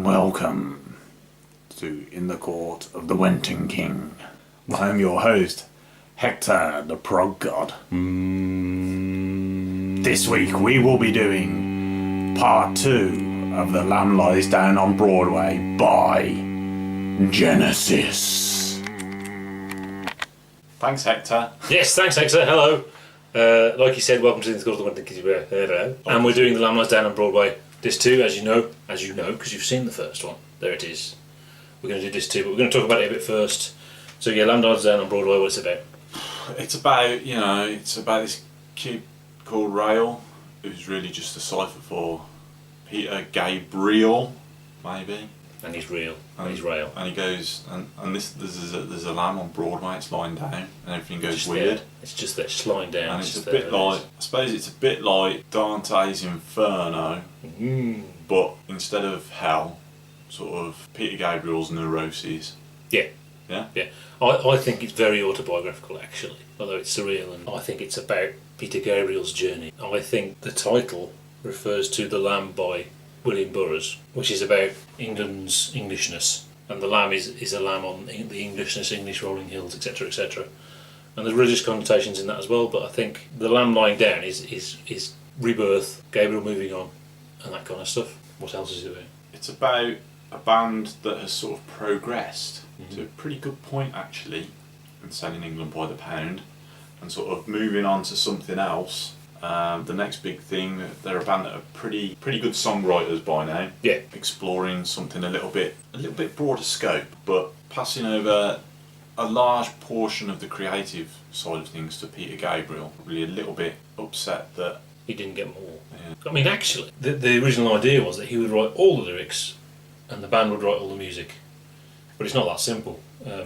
Welcome to In the Court of the Wenton King. I am your host, Hector the Prog God. This week we will be doing part 2 of The Lamb Lies Down on Broadway by Genesis. Thanks, Hector. Yes, thanks, Hector. Hello. Like you said, welcome to the School of the Wenton King. And we're doing The Lamb Lies Down on Broadway. This too, as you know, because you've seen the first one. There it is. We're going to do this too, but we're going to talk about it a bit first. So yeah, Lamb Lies Down on Broadway. What's it about? It's about this kid called Rail, who's really just a cipher for Peter Gabriel, maybe. And he's real. And he's rail. And he goes, there's a lamb on Broadway. It's lying down, and everything goes just weird. there. It's just there, it's lying down. And it's a bit like, I suppose it's a bit like Dante's Inferno, but instead of hell, sort of Peter Gabriel's neuroses. Yeah. Yeah? Yeah. I think it's very autobiographical, actually, although it's surreal, and I think it's about Peter Gabriel's journey. I think the title refers to The Lamb by William Burroughs, which is about England's Englishness, and the lamb is a lamb on the Englishness, English rolling hills, etc., etc. And there's religious connotations in that as well, but I think the lamb lying down is rebirth, Gabriel moving on, and that kind of stuff. What else is it about? It's about a band that has sort of progressed to a pretty good point, actually, in selling England by the pound, and sort of moving on to something else. The next big thing, they're a band that are pretty good songwriters by now. Yeah. Exploring something a little bit broader scope, but passing over a large portion of the creative side of things to Peter Gabriel. Really a little bit upset that he didn't get more. Yeah. I mean, actually, the original idea was that he would write all the lyrics, and the band would write all the music. But it's not that simple.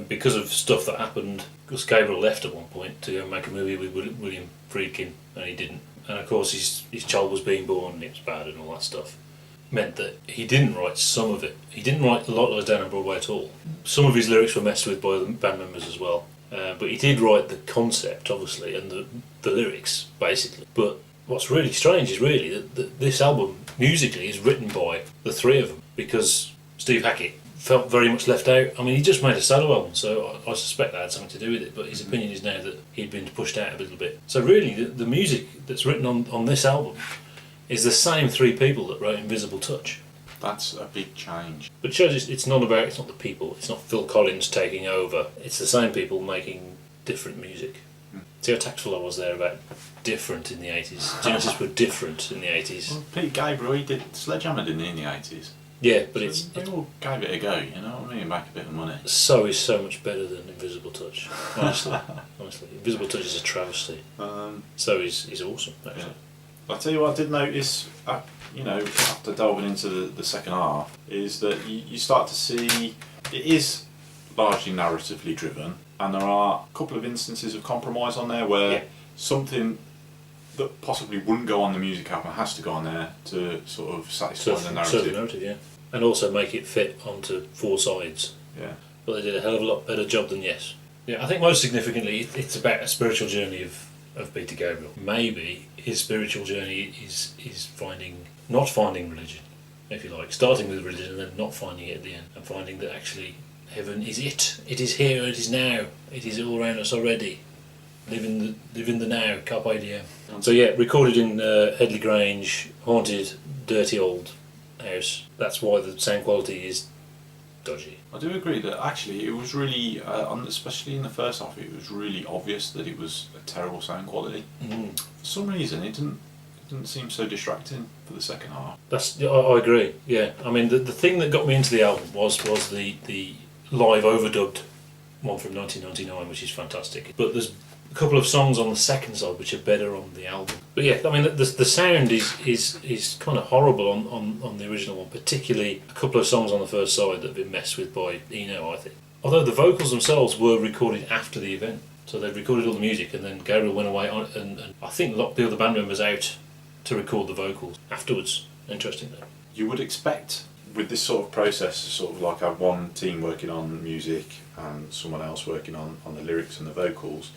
Because of stuff that happened, because Gabriel left at one point to go and make a movie with William Friedkin, and he didn't. And of course his child was being born and it was bad and all that stuff. Meant that he didn't write some of it. He didn't write a lot that was down on Broadway at all. Some of his lyrics were messed with by the band members as well. But he did write the concept, obviously, and the lyrics, basically. But what's really strange is really that this album, musically, is written by the three of them, because Steve Hackett felt very much left out. I mean, he just made a solo album, so I suspect that had something to do with it, but his opinion is now that he'd been pushed out a little bit. So really, the music that's written on this album is the same three people that wrote Invisible Touch. that's a big change. But it shows it's not the people, it's not Phil Collins taking over, it's the same people making different music. See how tactful I was there about different in the 80s. Genesis were different in the 80s. Well, Peter Gabriel, he did Sledgehammer, didn't he, in the 80s? Yeah, but They all gave it a go, you know what I mean? Make a bit of money. so is so much better than Invisible Touch. Honestly, Invisible Touch is a travesty. So is awesome, actually. Yeah. I'll tell you what I did notice, after delving into the second half, is that you start to see it is largely narratively driven, and there are a couple of instances of compromise on there where something that possibly wouldn't go on the music album has to go on there to sort of satisfy the narrative. Serve the narrative, yeah. And also make it fit onto four sides. Yeah. But they did a hell of a lot better job than Yes. Yeah, I think most significantly it's about a spiritual journey of Peter Gabriel. Maybe his spiritual journey is not finding religion, if you like, starting with religion and then not finding it at the end, and finding that actually heaven is it. It is here, it is now, it is all around us already. Live in the now, carpe diem. So yeah, recorded in Headley Grange, haunted, dirty old house. That's why the sound quality is dodgy. I do agree that actually it was really, especially in the first half, it was really obvious that it was a terrible sound quality. For some reason, it didn't seem so distracting for the second half. I agree. Yeah, I mean the thing that got me into the album was the live overdubbed one from 1999, which is fantastic. But there's a couple of songs on the second side which are better on the album. But yeah, I mean the sound is kind of horrible on the original one, particularly a couple of songs on the first side that have been messed with by Eno, I think. Although the vocals themselves were recorded after the event, so they'd recorded all the music and then Gabriel went away and I think locked the other band members out to record the vocals afterwards. Interesting though. You would expect with this sort of process, sort of like have one team working on music and someone else working on the lyrics and the vocals,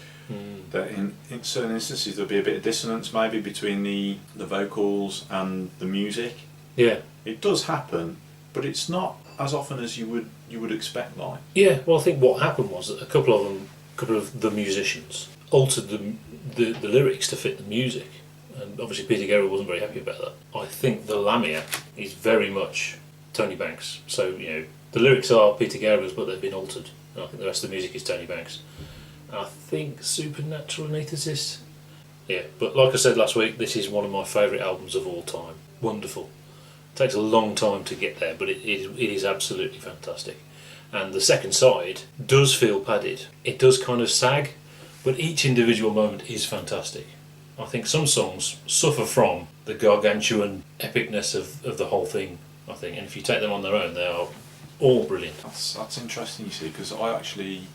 that in certain instances there'll be a bit of dissonance maybe between the vocals and the music. Yeah. It does happen, but it's not as often as you would expect. Like, Yeah, well, I think what happened was that a couple of the musicians altered the lyrics to fit the music, and obviously Peter Gabriel wasn't very happy about that. I think the Lamia is very much Tony Banks. So the lyrics are Peter Gabriel's, but they've been altered, and I think the rest of the music is Tony Banks. And I think Supernatural Anaesthetist. Yeah, but like I said last week, this is one of my favourite albums of all time. Wonderful. It takes a long time to get there, but it is absolutely fantastic. And the second side does feel padded. It does kind of sag, but each individual moment is fantastic. I think some songs suffer from the gargantuan epicness of the whole thing, I think. And if you take them on their own, they are all brilliant. That's interesting, you see, because I actually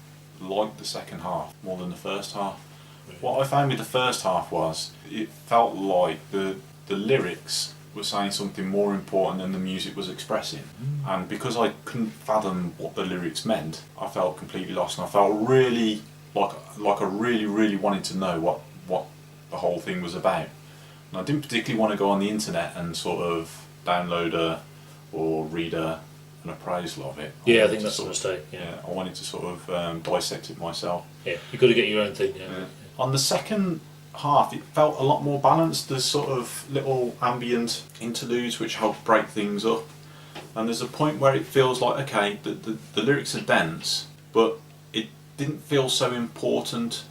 liked the second half more than the first half. Really? What I found with the first half was it felt like the lyrics were saying something more important than the music was expressing. And because I couldn't fathom what the lyrics meant, I felt completely lost, and I felt really like I really wanted to know what the whole thing was about. And I didn't particularly want to go on the internet and sort of download or read an appraisal of it. I think that's a mistake. I wanted to sort of dissect it myself. Yeah, you've got to get your own thing. Yeah. On the second half, it felt a lot more balanced. There's sort of little ambient interludes which help break things up, and there's a point where it feels like, okay, the lyrics are dense, but it didn't feel so important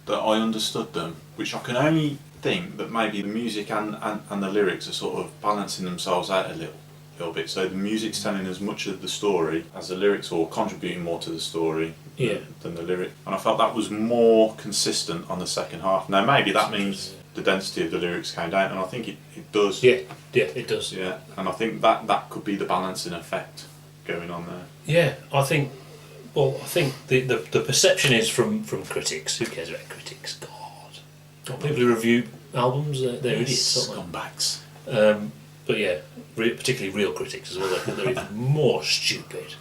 that I understood them, which I can only think that maybe the music and the lyrics are sort of balancing themselves out a little bit. So the music's telling as much of the story as the lyrics, or contributing more to the story than the lyric. And I felt that was more consistent on the second half. Now maybe that means the density of the lyrics came down, and I think it does. Yeah, it does. Yeah, and I think that could be the balancing effect going on there. Yeah, I think the perception is from critics. Who cares about critics? God, people who review albums, they're idiots, aren't they? Scumbags. But yeah, particularly real critics as well. They're even more stupid.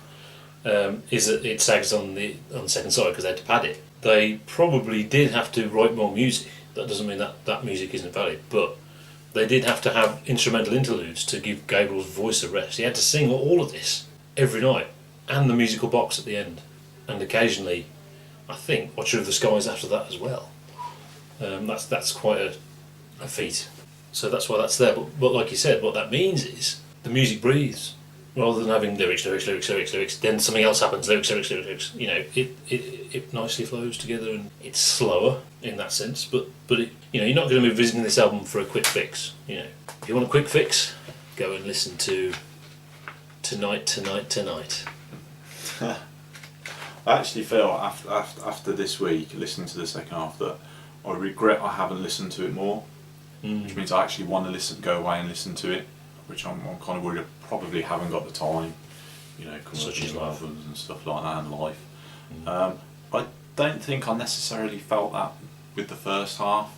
Is that it sags on the second side because they had to pad it. They probably did have to write more music. That doesn't mean that music isn't valid, but they did have to have instrumental interludes to give Gabriel's voice a rest. He had to sing all of this every night, and the musical box at the end, and occasionally, I think, Watcher of the Skies after that as well. That's quite a feat. So that's why that's there. But like you said, what that means is the music breathes. Rather than having lyrics, then something else happens, lyrics. It nicely flows together, and it's slower in that sense. But you're not going to be visiting this album for a quick fix. If you want a quick fix, go and listen to Tonight. I actually feel after this week, listening to the second half, that I regret I haven't listened to it more. Which means I actually want to go away and listen to it, which I'm kind of worried I probably haven't got the time, Such as life and stuff like that, and life. I don't think I necessarily felt that with the first half.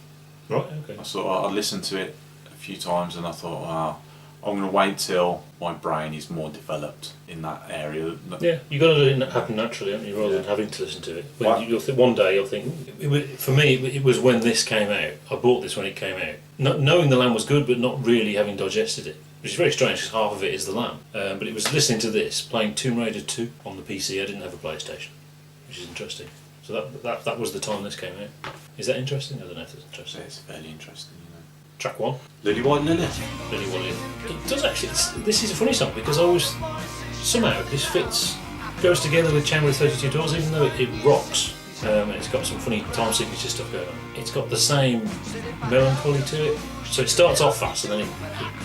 Right, okay. I listened to it a few times and I thought, wow, I'm going to wait till my brain is more developed in that area. Yeah, you've got to let it happen naturally, haven't you, rather than having to listen to it. One day you'll think, for me, it was when this came out. I bought this when it came out. Knowing the Lamb was good, but not really having digested it. Which is very strange because half of it is the Lamb. But it was listening to this, playing Tomb Raider 2 on the PC. I didn't have a PlayStation, which is interesting. So that was the time this came out. Is that interesting? I don't know if it's interesting. It's fairly interesting. Track 1. Lilywhite Lilith. Lilywhite Lilith. It does actually. This is a funny song because somehow this goes together with Chamber of 32 Doors, even though it rocks. And it's got some funny time signature stuff going on. It's got the same melancholy to it. So it starts off fast and then it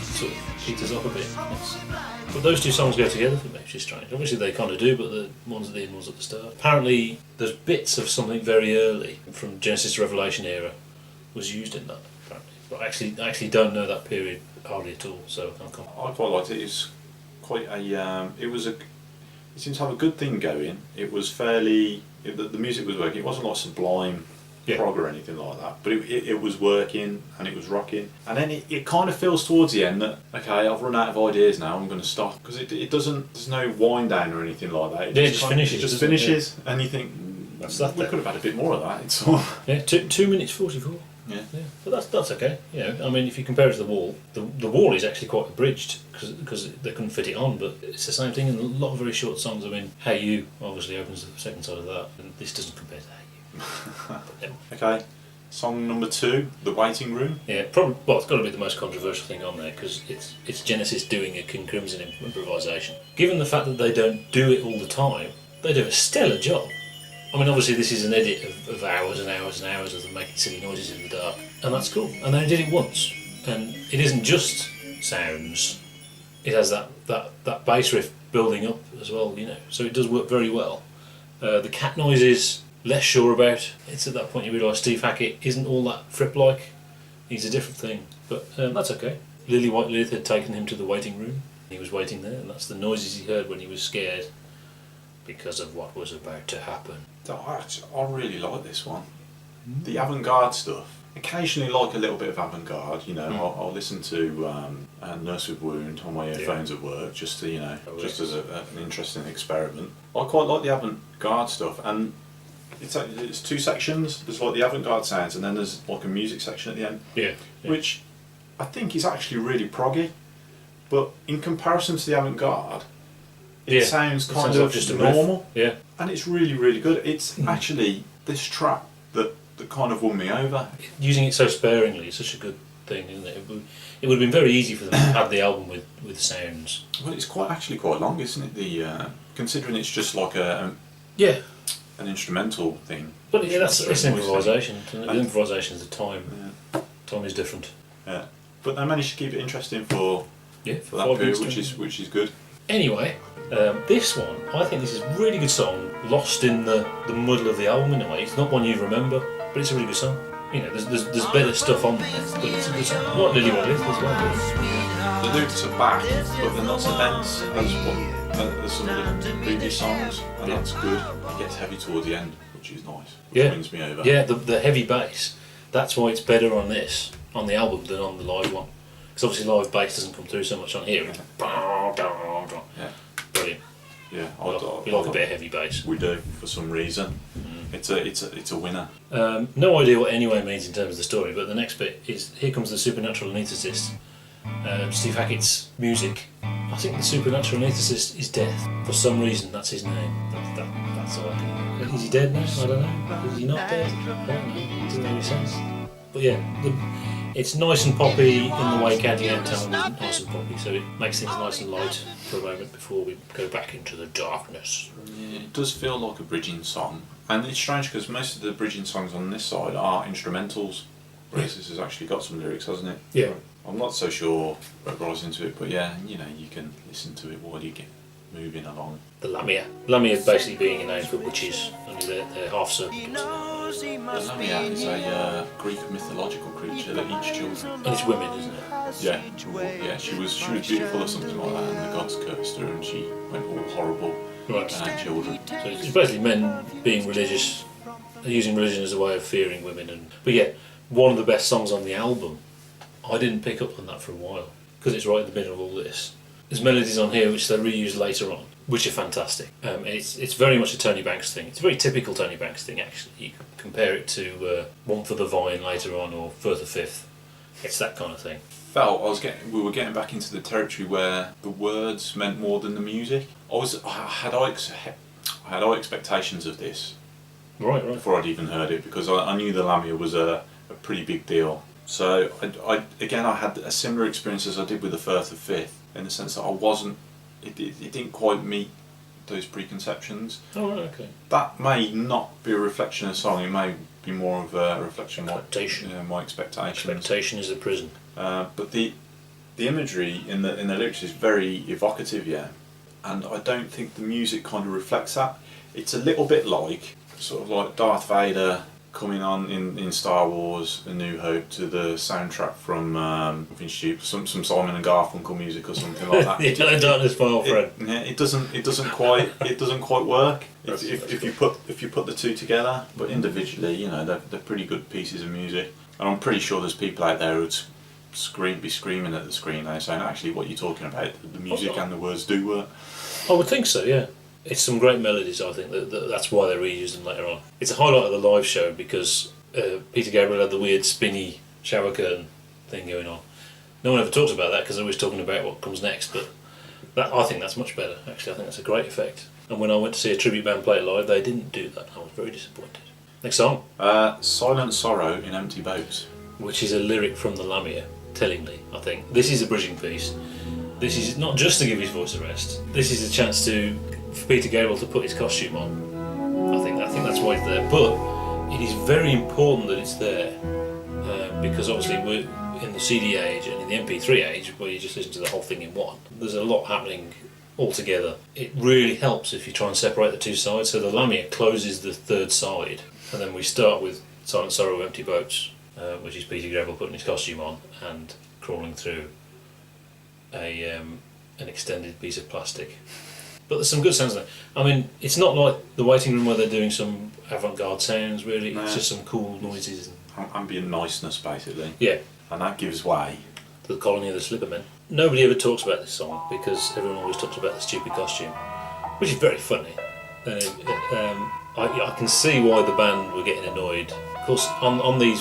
sort of peters up a bit. But those two songs go together for me, which is strange. Obviously they kind of do, but the one's at the end, one's at the start. Apparently there's bits of something very early from Genesis to Revelation era was used in that. But I actually don't know that period hardly at all, so I can't comment. I quite liked it. It's quite it seems to have a good thing going. It was fairly, the music was working. It wasn't like sublime prog or anything like that, but it was working and it was rocking. And then it kind of feels towards the end that, okay, I've run out of ideas now, I'm going to stop. Because it doesn't, there's no wind down or anything like that. It just finishes. And you think, we could have had a bit more of that. It's all. Yeah, 2 minutes 44. Yeah. But that's okay. You know, I mean, if you compare it to the wall, the wall is actually quite abridged because they couldn't fit it on. But it's the same thing in a lot of very short songs. I mean, Hey You obviously opens the second side of that, and this doesn't compare to Hey You. Okay. Song number 2, The Waiting Room. Yeah, probably. Well, it's got to be the most controversial thing on there because it's Genesis doing a King Crimson improvisation. Given the fact that they don't do it all the time, they do a stellar job. I mean, obviously this is an edit of hours and hours and hours of them making silly noises in the dark, and that's cool. And they did it once, and it isn't just sounds. It has that bass riff building up as well, you know. So it does work very well. The cat noises, less sure about. It's at that point you realise Steve Hackett isn't all that Fripp-like. He's a different thing, but that's okay. Lilywhite Lilith had taken him to the waiting room. He was waiting there, and that's the noises he heard when he was scared because of what was about to happen. I really like this one. The avant-garde stuff. Occasionally like a little bit of avant-garde, you know. I'll listen to Nurse with Wound on my earphones at work just to, you know, just as an interesting experiment. I quite like the avant-garde stuff, and it's 2 sections. There's like the avant-garde sounds, and then there's like a music section at the end. Yeah. Which I think is actually really proggy, but in comparison to the avant-garde, it sounds kind of just normal. Yeah. And it's really, really good. It's actually this track that kind of won me over. Using it so sparingly is such a good thing, isn't it? It would have been very easy for them to have the album with sounds. Well, it's actually quite long, isn't it? The considering it's just like an instrumental thing. But yeah, it's improvisation. The improvisation is the time. Yeah. Time is different. Yeah, but they managed to keep it interesting for that 5 period, minutes, which is good. Anyway, this one, I think this is a really good song, lost in the muddle of the album in a way. It's not one you remember, but it's a really good song. You know, there's better stuff on there, but it's a good song. Like Lilywhite Lilith as well. The lyrics are back, but they're not so dense as some of the previous songs, and that's good. It gets heavy towards the end, which is nice. Which wins me over. Yeah, the heavy bass. That's why it's better on the album, than on the live one. Because obviously live bass doesn't come through so much on here. Yeah. Brilliant. Yeah, we like a bit of heavy bass. We do, for some reason. It's a winner. No idea what Anyway means in terms of the story, but the next bit is Here Comes the Supernatural Anaesthetist. Steve Hackett's music. I think the Supernatural Anaesthetist is death. For some reason, that's his name. That's all I can know. Is he dead now? I don't know. Is he not dead? I don't know. It doesn't make any sense. But yeah, it's nice and poppy in the way County Town was nice and poppy, so it makes things nice and light for a moment before we go back into the darkness. Yeah, it does feel like a bridging song, and it's strange because most of the bridging songs on this side are instrumentals, whereas this has actually got some lyrics, hasn't it? Yeah. I'm not so sure what goes into it, but yeah, you know, you can listen to it while you get moving along. The Lamia. Lamia basically being a name for witches, only they're half serpent. The Lamia is a Greek mythological creature that eats children. And it's women, isn't it? Yeah, yeah. She was beautiful or something like that, and the gods cursed her, and she went all horrible Right. and had children. So it's basically men being religious, using religion as a way of fearing women. But yeah, one of the best songs on the album. I didn't pick up on that for a while because it's right in the middle of all this. There's melodies on here which they reuse later on, which are fantastic. It's very much a Tony Banks thing. It's a very typical Tony Banks thing, actually. You can compare it to One for the Vine later on, or Firth of Fifth. It's that kind of thing. We were getting back into the territory where the words meant more than the music. Had I expectations of this Right. before I'd even heard it, because I knew the Lamia was a pretty big deal. So I had a similar experience as I did with the Firth of Fifth, in the sense that it didn't quite meet those preconceptions. Oh, right, okay. That may not be a reflection of the song, it may be more of a reflection of my expectations. Expectation is a prison. But the imagery in the lyrics is very evocative, yeah, and I don't think the music kind of reflects that. It's a little bit like sort of like Darth Vader coming on in Star Wars: A New Hope to the soundtrack from something stupid, some Simon and Garfunkel music or something like that. The Hello Darkness, my old friend. It doesn't quite work if you put the two together. But individually, you know, they're pretty good pieces of music, and I'm pretty sure there's people out there who'd be screaming at the screen now, saying, "Actually, what you're talking about, the music and the words do work." I would think so, yeah. It's some great melodies, I think. That's why they reused them later on. It's a highlight of the live show because Peter Gabriel had the weird spinny shower curtain thing going on. No one ever talks about that because they're always talking about what comes next, but I think that's much better, actually. I think that's a great effect. And when I went to see a tribute band play it live, they didn't do that. I was very disappointed. Next song. Silent Sorrow in Empty Boats. Which is a lyric from the Lamia, tellingly, I think. This is a bridging piece. This is not just to give his voice a rest. This is a chance for Peter Gabriel to put his costume on. I think that's why it's there. But it is very important that it's there because obviously we're in the CD age and in the MP3 age where you just listen to the whole thing in one. There's a lot happening all together. It really helps if you try and separate the two sides. So the Lamia closes the third side, and then we start with Silent Sorrow, Empty Boats, which is Peter Gabriel putting his costume on and crawling through an extended piece of plastic. But there's some good sounds there. I mean, it's not like The Waiting Room where they're doing some avant-garde sounds, really. No. It's just some cool noises. Ambient niceness, basically. Yeah. And that gives way. The Colony of the Slippermen. Nobody ever talks about this song because everyone always talks about the stupid costume, which is very funny. I can see why the band were getting annoyed. Of course, on the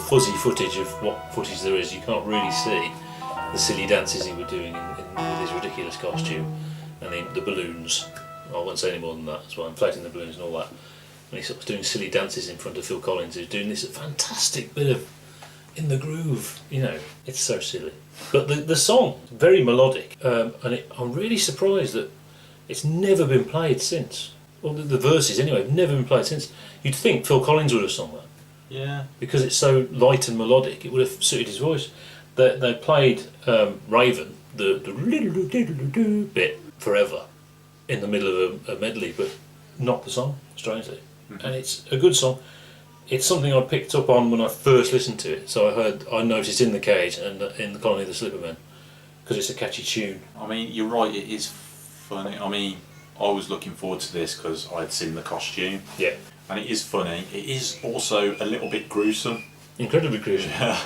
fuzzy footage of what footage there is, you can't really see the silly dances he was doing with his ridiculous costume and the balloons. I won't say any more than that as well, inflating the balloons and all that. And he's sort of doing silly dances in front of Phil Collins, who's doing this fantastic bit of in the groove, it's so silly. But the song, very melodic, and I'm really surprised that it's never been played since. Well, the verses anyway have never been played since. You'd think Phil Collins would have sung that. Yeah. Because it's so light and melodic, it would have suited his voice. They played Ravine, the bit, forever, in the middle of a medley, but not the song, strangely. Mm-hmm. And it's a good song. It's something I picked up on when I first listened to it. So I noticed in the Cage and in the Colony of the Slippermen because it's a catchy tune. I mean, you're right. It is funny. I mean, I was looking forward to this because I'd seen the costume. Yeah. And it is funny. It is also a little bit gruesome. Incredibly gruesome. Yeah.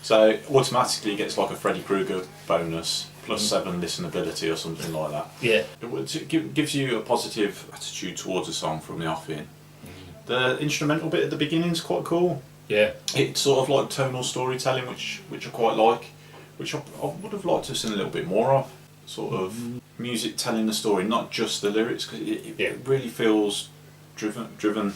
So automatically gets like a Freddy Krueger bonus plus 7 listenability or something like that. Yeah. It gives you a positive attitude towards a song from the off in. The instrumental bit at the beginning is quite cool. Yeah. It's sort of like tonal storytelling, which I quite like, which I would have liked to have seen a little bit more of. Sort of music telling the story, not just the lyrics, because it really feels driven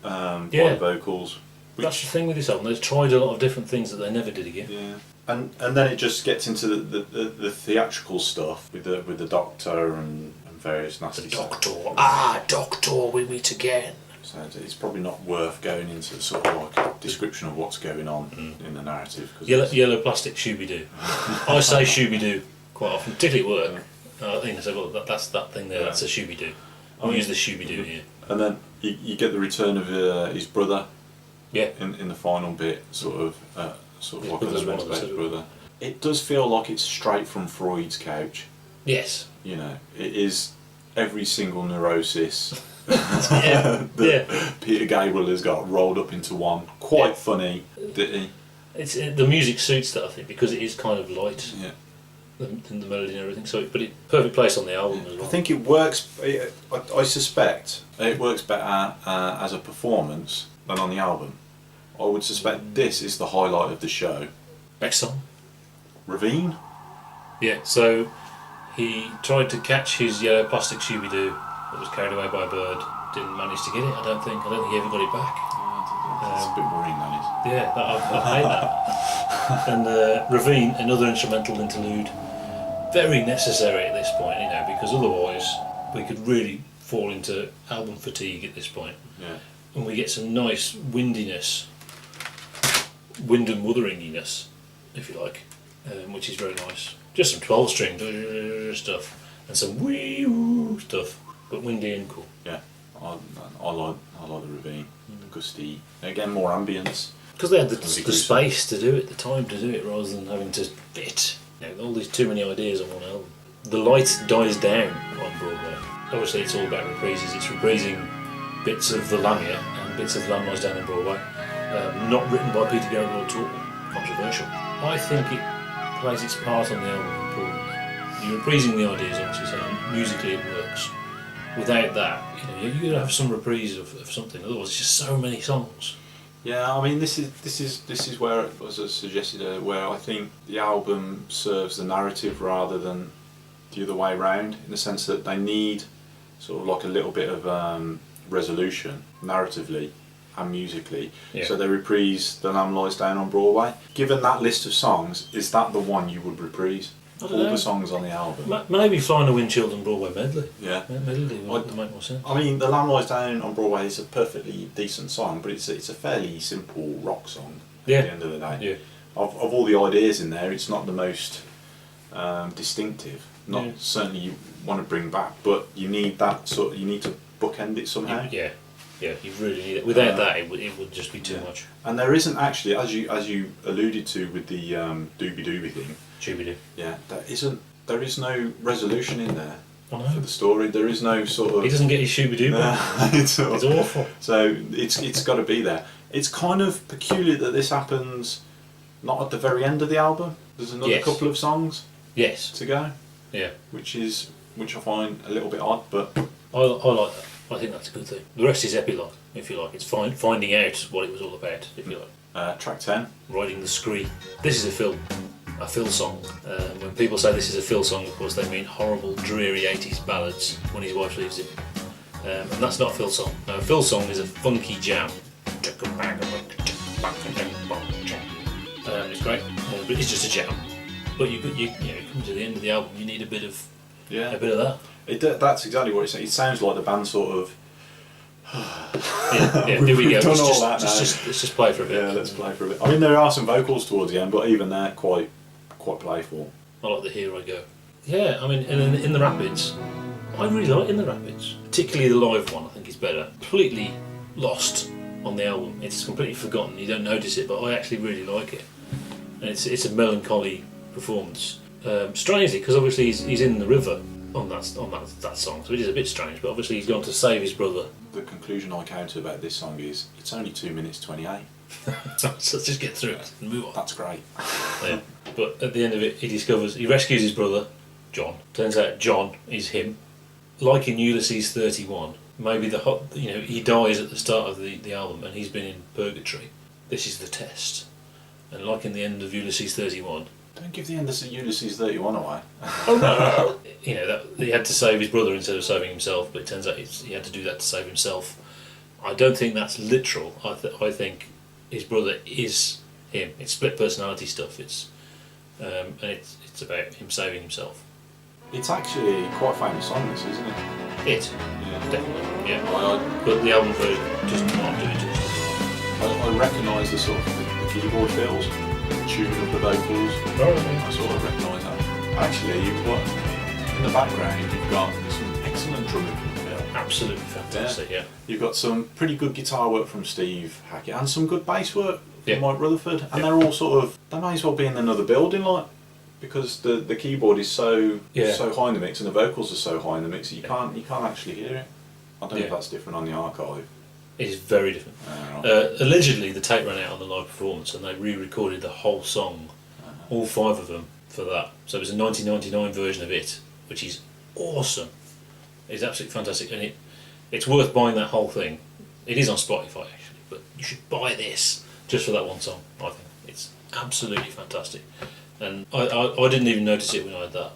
by vocals. That's the thing with this album. They've tried a lot of different things that they never did again. Yeah. And then it just gets into the theatrical stuff with the Doctor and various nasty stuff. Doctor, we meet again. So it's probably not worth going into sort of like a description of what's going on in the narrative. Yellow plastic Shooby-Doo. I say Shooby-Doo quite often, particularly at work. I say, well, that's that thing there, that's a Shooby-Doo. I'll use the Shooby-Doo here. And then you get the return of his brother. Yeah. In the final bit, sort of like a lament brother. It does feel like it's straight from Freud's couch. Yes. It is every single neurosis. Peter Gabriel has got rolled up into one. Quite funny, didn't he? The music suits that, I think, because it is kind of light. Yeah. The melody and everything. So, but perfect place on the album as well. I think it works. I suspect it works better as a performance than on the album. I would suspect this is the highlight of the show. Next song. Ravine. Yeah. So he tried to catch his yellow plastic Shooby-Doo that was carried away by a bird. Didn't manage to get it. I don't think he ever got it back. That's a bit worrying, that is. Yeah, I hate that. And Ravine, another instrumental interlude, very necessary at this point, because otherwise we could really fall into album fatigue at this point. Yeah. And we get some nice windiness, wind and wutheringiness, if you like, which is very nice. Just some 12-string stuff and some wee-woo stuff, but windy and cool. Yeah, I like the Ravine, gusty. Again, more ambience. Because they had the space to do it, the time to do it, rather than having to fit. All these too many ideas on one album. The light dies down on Broadway. Obviously, it's all about reprises. It's reprising bits of the Lamia and bits of the Land Lies Down in Broadway. Not written by Peter Gabriel at all. Controversial. I think it plays its part on the album importantly. You're reprising the ideas, obviously, so musically it works. Without that, you're going to have some reprise of something. Otherwise, it's just so many songs. Yeah, I mean, this is where, as I suggested, where I think the album serves the narrative rather than the other way around, in the sense that they need sort of like a little bit of resolution narratively and musically. Yeah. So they reprise The Lamb Lies Down on Broadway. Given that list of songs, is that the one you would reprise? I All don't know. the songs on the album. Maybe Flying the Windshield and Broadway medley. Yeah. Medley would make more sense. I mean, The Lamb Lies Down on Broadway is a perfectly decent song, but it's a fairly simple rock song Yeah. at the end of the day. Yeah. Of all the ideas in there, it's not the most distinctive. Not Yeah. certainly you want to bring back, but you need that sort. You need to bookend it somehow. Yeah. Yeah, you really need it. Without that, it would just be too much. And there isn't actually, as you alluded to with the doobie doobie thing. Doobie-doo. Yeah, there is no resolution in there I know. for the story. There is no sort of. He doesn't get his shooby-doo back. it's It's awful. So it's got to be there. It's kind of peculiar that this happens not at the very end of the album. There's another Yes. couple of songs Yes. to go, Yeah. which I find a little bit odd, but I like that. I think that's a good thing. The rest is epilogue, if you like. It's finding out what it was all about, if you like. track 10. Riding the Scree. This is a Phil song. When people say this is a Phil song, of course, they mean horrible, dreary 80s ballads when his wife leaves him. And that's not a Phil song. No, a Phil song is a funky jam. It's great, but it's just a jam. But you come to the end of the album, you need a bit of that. That's exactly what it says. It sounds like the band sort of. Yeah, here we go. We've done all that now. Let's just play for a bit. Yeah, let's play for a bit. I mean, there are some vocals towards the end, but even they're quite playful. I like the Here I Go. Yeah, I mean, in the Rapids, I really like In the Rapids. Particularly the live one, I think is better. Completely lost on the album. It's completely forgotten. You don't notice it, but I actually really like it. And it's a melancholy performance. Strangely, because obviously he's in the river on that song, so it is a bit strange. But obviously he's gone to save his brother. The conclusion I came to about this song is it's only 2 minutes 28. So let's just get through it and move on. That's great. Yeah. But at the end of it, he rescues his brother, John. Turns out John is him. Like in Ulysses 31, maybe he dies at the start of the album and he's been in purgatory. This is the test. And like in the end of Ulysses 31, Don't give the end of Ulysses 31 away. oh no! That he had to save his brother instead of saving himself, but it turns out he had to do that to save himself. I don't think that's literal. I think his brother is him. It's split personality stuff. It's about him saving himself. It's actually quite a famous song, this, isn't it? Yeah. Definitely. Yeah. I But the album version does not do it justice. recognise the sort of the keyboard fills, the tune of the vocals. I sort of recognise that. Actually, in the background, you've got some excellent drumming from Phil. Absolutely fantastic. Yeah. You've got some pretty good guitar work from Steve Hackett and some good bass work Yeah. from Mike Rutherford. And Yeah. they're all they may as well be in another building, because the keyboard is so high in the mix and the vocals are so high in the mix that you can't actually hear it. I don't know if that's different on the archive. It is very different. Allegedly, the tape ran out on the live performance, and they re-recorded the whole song, all 5 of them, for that. So it was a 1999 version of it, which is awesome. It's absolutely fantastic, and it's worth buying that whole thing. It is on Spotify actually, but you should buy this just for that one song. I think it's absolutely fantastic, and I didn't even notice it when I had that.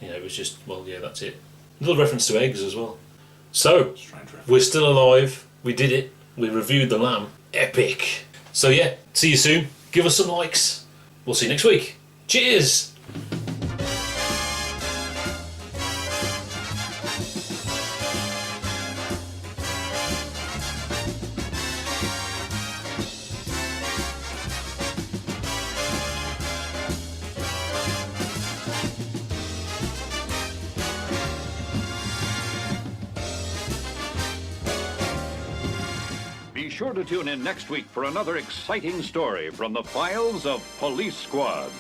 It was just that's it. A little reference to eggs as well. So we're still alive. We did it. We reviewed The Lamb. Epic. So yeah, see you soon. Give us some likes. We'll see you next week. Cheers. Be sure to tune in next week for another exciting story from the files of Police Squad.